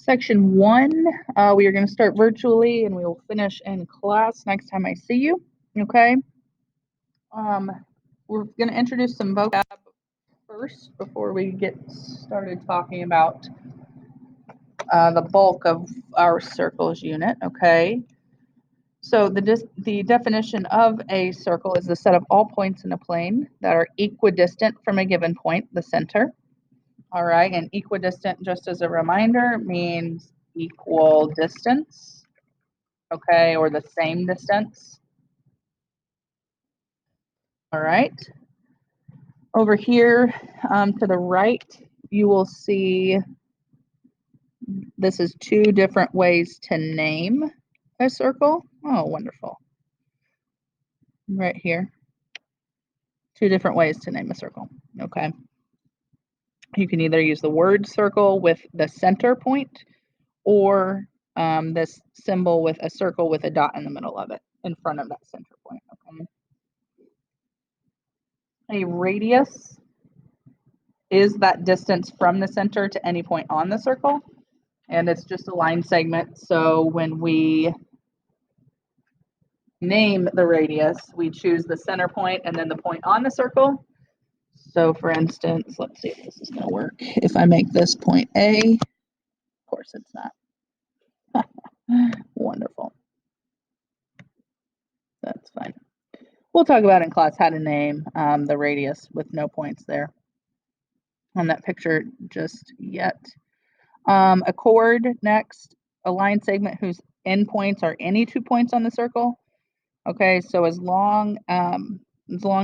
Section 1, we are going to start virtually and we will finish in class next time I see you, okay? We're going to introduce some vocab first before we get started talking about the bulk of our circles unit, okay? So the definition of a circle is the set of all points in a plane that are equidistant from a given point, the center. All right, and equidistant, just as a reminder, means equal distance, okay, or the same distance. All right. Over here to the right, you will see this is two different ways to name a circle. Oh, wonderful. Right here. Two different ways to name a circle, okay? You can either use the word circle with the center point or this symbol with a circle with a dot in the middle of it, in front of that center point, okay? A radius is that distance from the center to any point on the circle, and it's just a line segment. So when we name the radius, we choose the center point and then the point on the circle. So for instance, let's see if this is going to work. If I make this point A, of course it's not. Wonderful. That's fine. We'll talk about in class how to name the radius with no points there on that picture just yet. A chord next, a line segment whose endpoints are any 2 points on the circle. Okay, so as long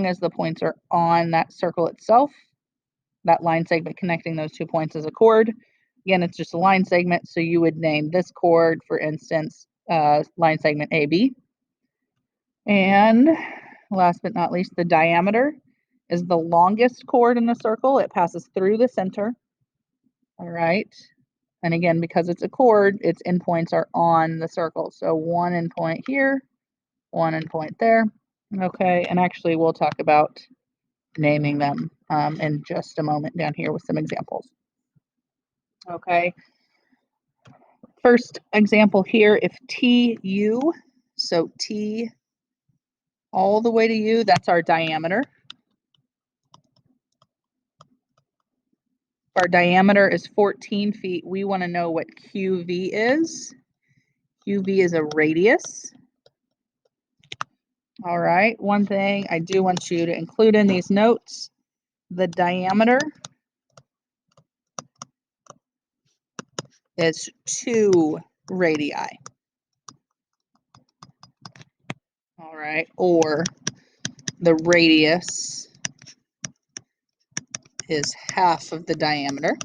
as the points are on that circle itself, that line segment connecting those 2 points is a chord. Again, it's just a line segment, so you would name this chord, for instance, line segment AB. And last but not least, the diameter is the longest chord in the circle. It passes through the center. All right. And again, because it's a chord, its endpoints are on the circle. So one endpoint here, one endpoint there. Okay, and actually we'll talk about naming them in just a moment down here with some examples. Okay. First example here, if TU, so T all the way to U, that's our diameter. If our diameter is 14 feet, we want to know what QV is. QV is a radius. All right, one thing I do want you to include in these notes, the diameter is 2 radii. All right, or the radius is half of the diameter.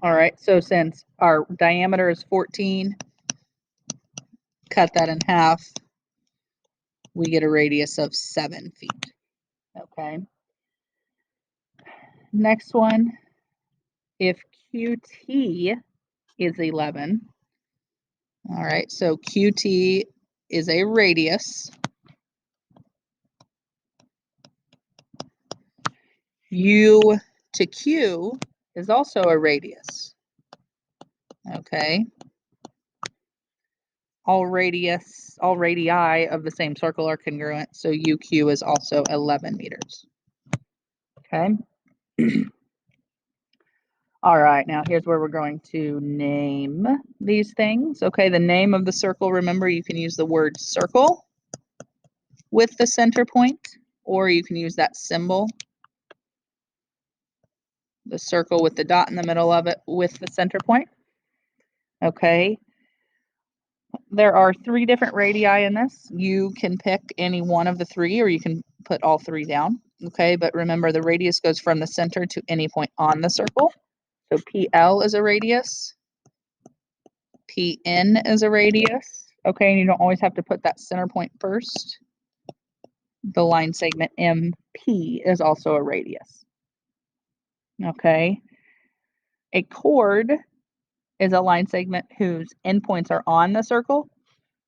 All right, so since our diameter is 14, cut that in half, we get a radius of 7 feet. Okay. Next one, if QT is 11, all right, so QT is a radius. U to Q is also a radius. Okay. All radii of the same circle are congruent, so UQ is also 11 meters. Okay. All right, now here's where we're going to name these things. Okay, the name of the circle, remember you can use the word circle with the center point, or you can use that symbol, the circle with the dot in the middle of it with the center point. Okay. There are 3 different radii in this. You can pick any one of the 3, or you can put all 3 down. Okay, but remember the radius goes from the center to any point on the circle. So PL is a radius. PN is a radius. Okay, and you don't always have to put that center point first. The line segment MP is also a radius. Okay. A chord is a line segment whose endpoints are on the circle.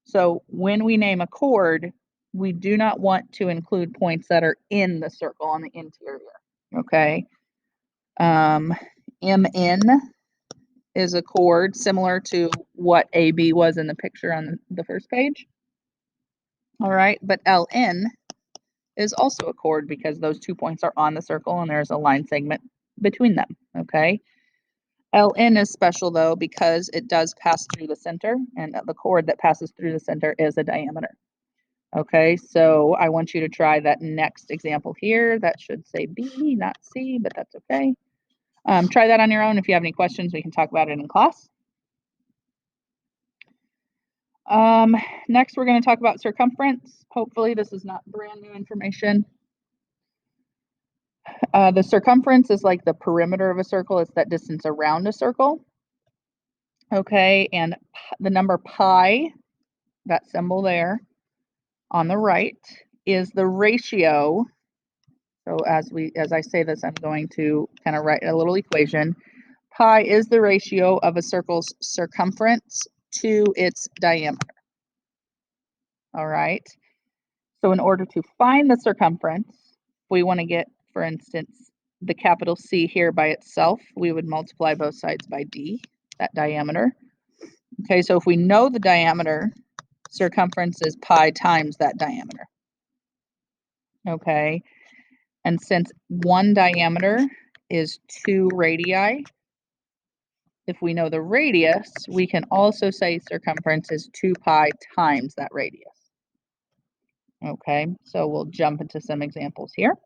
So when we name a chord, we do not want to include points that are in the circle on the interior. Okay. MN is a chord similar to what AB was in the picture on the first page. All right, but LN is also a chord because those 2 points are on the circle and there's a line segment between them, okay? LN is special though because it does pass through the center, and the chord that passes through the center is a diameter. Okay, so I want you to try that next example here. That should say B, not C, but that's okay. Try that on your own. If you have any questions, we can talk about it in class. Next, we're going to talk about circumference. Hopefully, this is not brand new information. The circumference is like the perimeter of a circle. It's that distance around a circle. Okay, and the number pi, that symbol there on the right, is the ratio. So as I say this, I'm going to kind of write a little equation. Pi is the ratio of a circle's circumference to its diameter. All right. So in order to find the circumference, we want to get, for instance, the capital C here by itself, we would multiply both sides by d, that diameter. Okay, so if we know the diameter, circumference is pi times that diameter. Okay, and since one diameter is 2 radii, if we know the radius, we can also say circumference is 2 pi times that radius. Okay, so we'll jump into some examples here.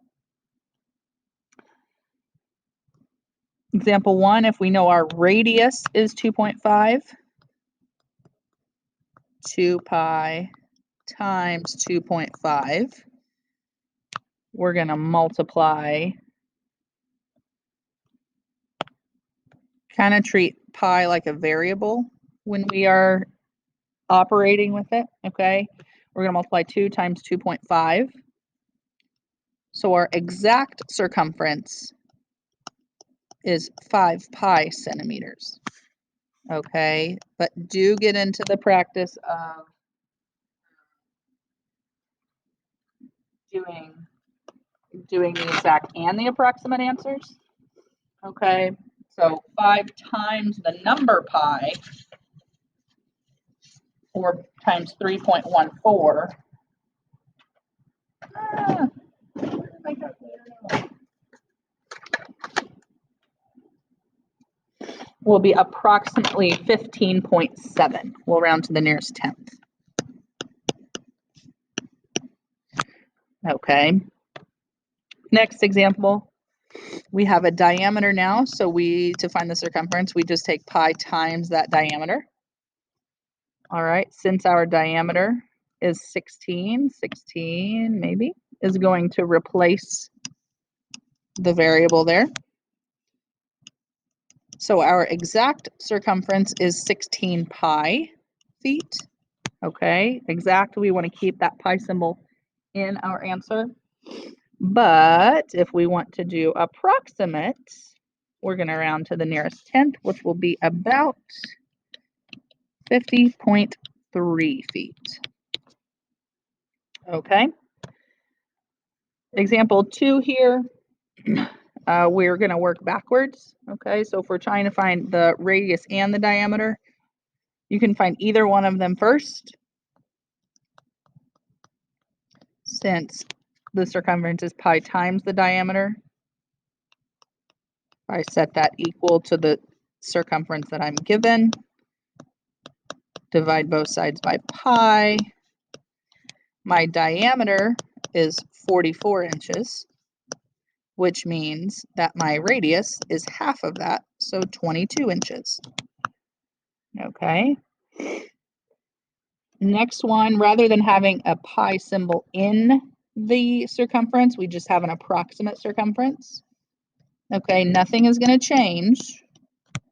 Example 1, if we know our radius is 2.5, 2 pi times 2.5, we're going to multiply, kind of treat pi like a variable when we are operating with it, okay? We're going to multiply 2 times 2.5. So our exact circumference is 5 pi centimeters, okay? But do get into the practice of doing the exact and the approximate answers, okay? So 5 times the number pi, or times 3.14. Will be approximately 15.7. We'll round to the nearest tenth. Okay. Next example, we have a diameter now. So to find the circumference, we just take pi times that diameter. All right. Since our diameter is 16 maybe, is going to replace the variable there. So our exact circumference is 16 pi feet. Okay, exact, we want to keep that pi symbol in our answer. But if we want to do approximate, we're going to round to the nearest tenth, which will be about 50.3 feet. Okay. Example 2 here. We're going to work backwards. Okay, so if we're trying to find the radius and the diameter, you can find either one of them first. Since the circumference is pi times the diameter, I set that equal to the circumference that I'm given. Divide both sides by pi. My diameter is 44 inches, which means that my radius is half of that, so 22 inches. Okay. Next one, rather than having a pi symbol in the circumference, we just have an approximate circumference. Okay, nothing is going to change.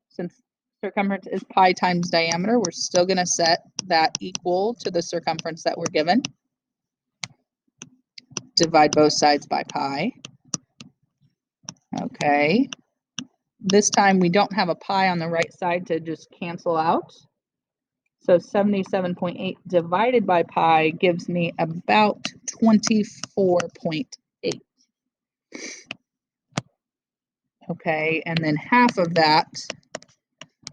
Since circumference is pi times diameter, we're still going to set that equal to the circumference that we're given. Divide both sides by pi. Okay. This time we don't have a pi on the right side to just cancel out. So 77.8 divided by pi gives me about 24.8. Okay, and then half of that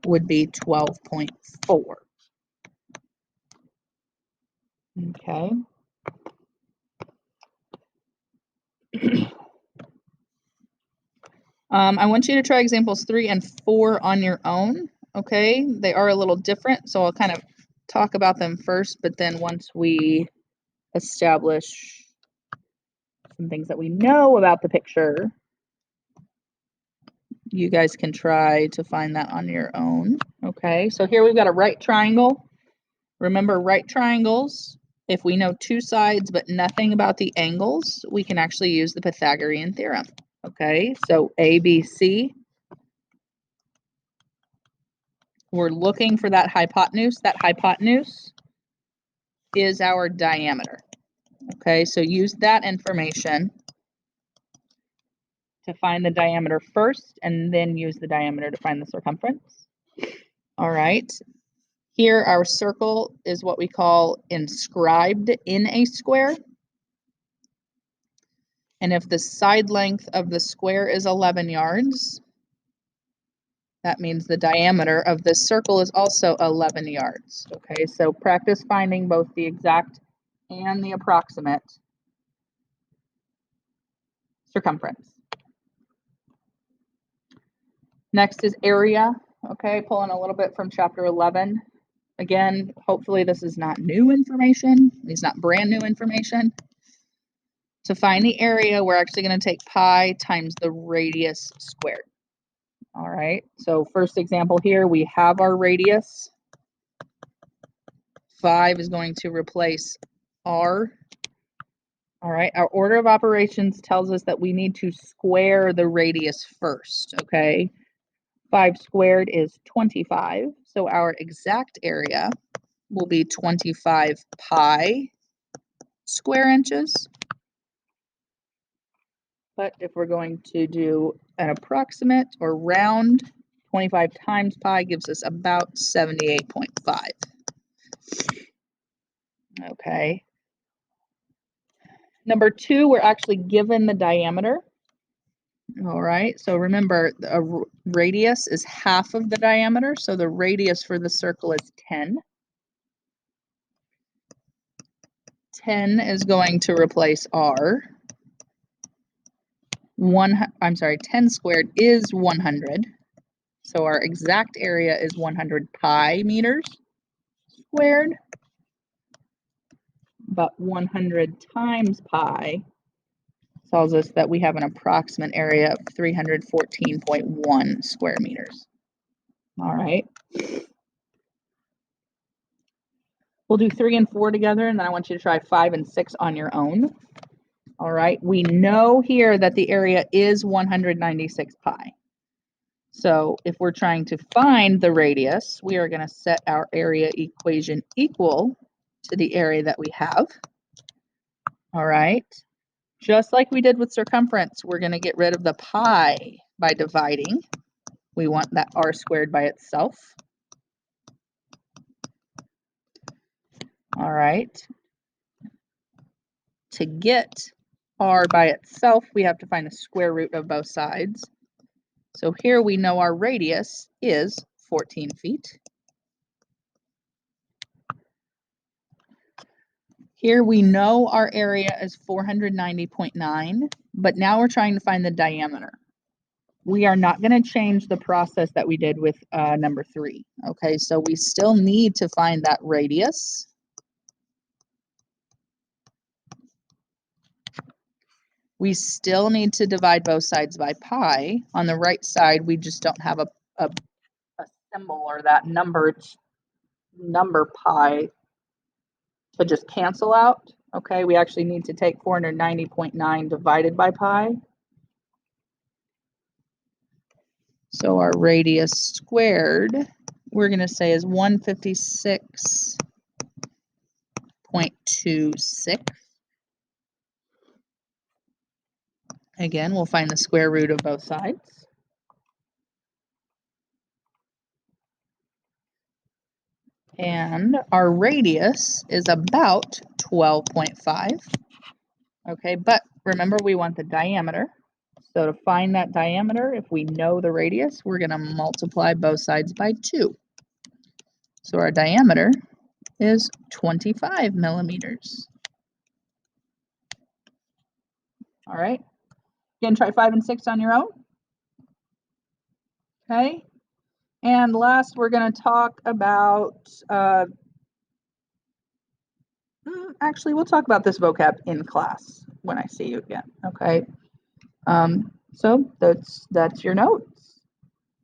would be 12.4. Okay. I want you to try examples 3 and 4 on your own. Okay, they are a little different, so I'll kind of talk about them first, but then once we establish some things that we know about the picture, you guys can try to find that on your own. Okay, so here we've got a right triangle. Remember, right triangles, if we know two sides but nothing about the angles, we can actually use the Pythagorean theorem. Okay, so ABC, we're looking for that hypotenuse. That hypotenuse is our diameter. Okay, so use that information to find the diameter first, and then use the diameter to find the circumference. All right, here our circle is what we call inscribed in a square. And if the side length of the square is 11 yards, that means the diameter of this circle is also 11 yards. Okay, so practice finding both the exact and the approximate circumference. Next is area. Okay, pulling a little bit from chapter 11. Again, hopefully this is not new information. It's not brand new information. To find the area, we're actually going to take pi times the radius squared. All right, so first example here, we have our radius. 5 is going to replace r. All right, our order of operations tells us that we need to square the radius first, okay? 5 squared is 25, so our exact area will be 25 pi square inches. But if we're going to do an approximate or round, 25 times pi gives us about 78.5. Okay. Number 2, we're actually given the diameter. All right, so remember, a radius is half of the diameter, so the radius for the circle is 10. 10 is going to replace r. 10 squared is 100. So our exact area is 100 pi meters squared. But 100 times pi tells us that we have an approximate area of 314.1 square meters. All right. We'll do 3 and 4 together, and then I want you to try 5 and 6 on your own. All right. We know here that the area is 196 pi. So if we're trying to find the radius, we are going to set our area equation equal to the area that we have. All right. Just like we did with circumference, we're going to get rid of the pi by dividing. We want that r squared by itself. All right. To get r by itself, we have to find the square root of both sides. So here we know our radius is 14 feet. Here we know our area is 490.9, but now we're trying to find the diameter. We are not going to change the process that we did with number 3. Okay, so we still need to find that radius. We still need to divide both sides by pi. On the right side, we just don't have a symbol or that number pi to just cancel out. Okay, we actually need to take 490.9 divided by pi. So our radius squared, we're going to say is 156.26. Again, we'll find the square root of both sides. And our radius is about 12.5. Okay, but remember we want the diameter. So to find that diameter, if we know the radius, we're going to multiply both sides by 2. So our diameter is 25 millimeters. All right. Again, try 5 and 6 on your own. Okay. And last, we're going to talk about, actually, we'll talk about this vocab in class when I see you again. Okay. So that's your note.